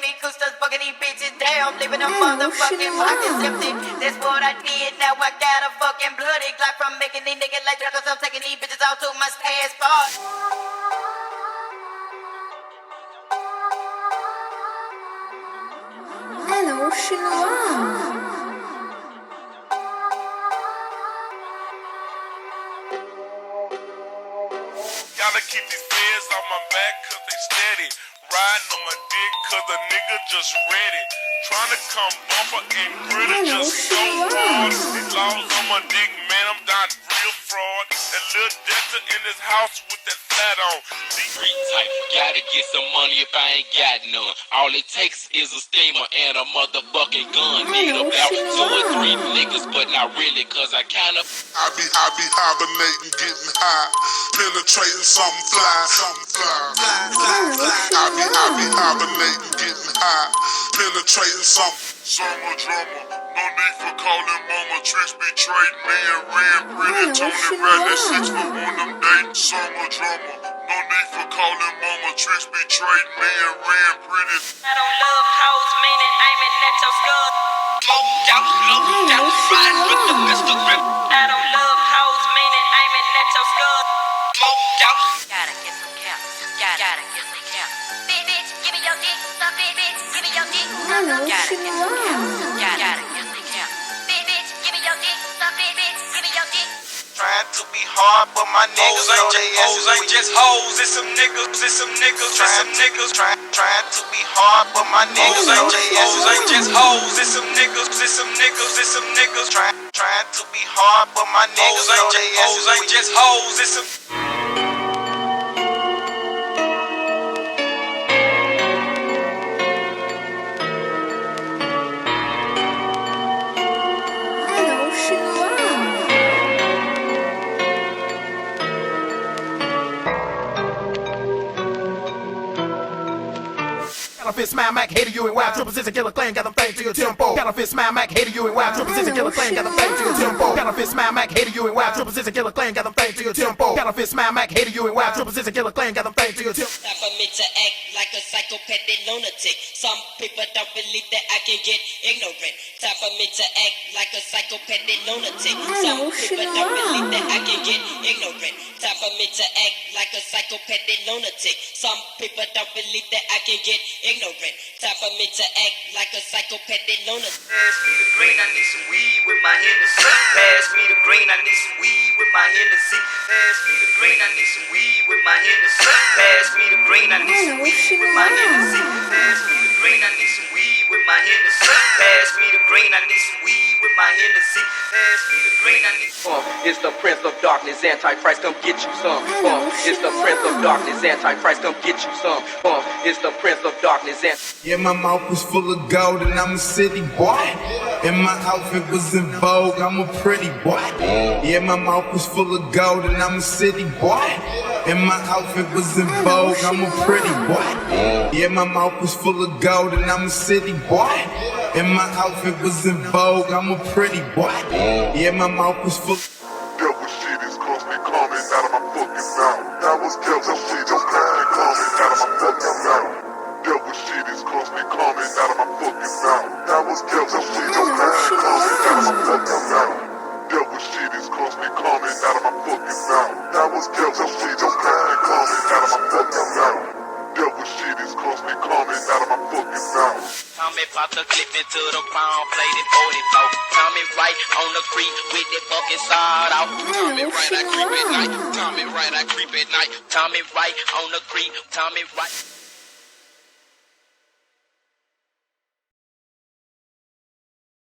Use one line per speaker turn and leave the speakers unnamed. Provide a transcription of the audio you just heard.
me coasters, bugging these bitches down, leaving them motherfucking pockets empty. That's what I did, now I got a fucking bloody clock from making these niggas like drugs. I'm taking these bitches out to my passport.
Alyoshin, wow.
Gotta keep these feds on my back cause they steady. Riding on my dick cause the nigga just ready. Tryna come bumper and gritty just so hard. These laws on my dick, man, I'm down real fraud. That little Delta in this house with that flat on.
Street type, gotta get some money if I ain't got none. All it takes is a steamer and a motherfucking gun. Need about 2 or 3 niggas, but not really, cause I kinda
I be hibernating, getting high, penetrating something fly, something fly. I be hibernating, getting high, penetrating something. Summer drummer, no need for calling mama. Tricks be trading me and Ren, pretty Tony Riley, 6 foot on them dates. Summer drummer, no need for calling mama. Tricks be trading me and Ren, pretty.
I don't love hoes, meaning aiming at your skull.
low down, riding with the pistol grip.
I don't love hoes, meaning aiming at your skull.
Low down.
Gotta get some count. Gotta get some count. Big bitch, give me your dick. Some big bitch, give me your dick. Gotta get some count. Gotta get some count. Big bitch, give me your dick. Some big bitch, give me your dick.
Trying to be hard, but my niggas know they
Hoes ain't just hoes, it's some niggas,
Trying to be hard, but my niggas know they
hoes ain't just hoes, it's some niggas,
Trying to be hard, but my niggas know they
hoes ain't just hoes, it's some
Alyoshin, wow.
Counterfeit smile Mac, hater you and wild triple is a killer clan, got them things to your tempo. Counterfeit smile Mac, hater you and wild triple is a killer clan, got them things to your tempo. Counterfeit smile Mac, hater you and wild triple is a killer clan, got them things to your tempo. Counterfeit smile Mac, hater you and wild triple is a killer clan, got them things to your tempo.
Time for me to act like a psychopathic lunatic. Some people don't believe that I can get ignorant. Time for me to act like a psychopathic lunatic. Some people don't believe that I can get ignorant. Time for me to act like a psychopathic lunatic. Some people don't believe that I can get ignorant. Time for me to act like a psychopathic lunatic.
Pass me the green, I need some weed with my Hennessy. Pass me the green, I need some weed with my Hennessy. Pass me the green, I need some weed with my Hennessy. Pass me the green, I need some weed with my Hennessy. Pass me the green, I need some weed with my Hennessy. Pass me the green, I need some weed with my Hennessy. Pass me the green, I need some.
It's the Prince of Darkness, Antichrist, come get you some. It's the Prince of Darkness, Antichrist, come get you some. It's the Prince of Darkness,
Yeah, my mouth was full of gold and I'm a city boy. And my outfit was in vogue, I'm a pretty boy. Yeah, my mouth was full of gold and I'm a city boy. And my outfit was in vogue, I'm a pretty boy. Yeah, my mouth was full of gold and I'm a city boy. And my outfit was in vogue, I'm a pretty boy. Yeah, my mouth was full.
Devil shit is constantly coming out of my fucking mouth. That was devil shit is constantly coming out of my fucking mouth. Devil shit is constantly coming out of my fucking mouth. That was devil shit is constantly coming out of my fucking mouth. Devil shit is constantly coming out of my fucking mouth. That was devil shit is constantly coming out of my fucking mouth. Devil shit is constantly coming out of my fucking mouth.
Tommy pop the clip into the palm, played it 44. Tommy right on the creep with that fucking side out. Tommy right, I creep at night. Tommy right, I creep at night. Tommy right on the creep. Tommy right.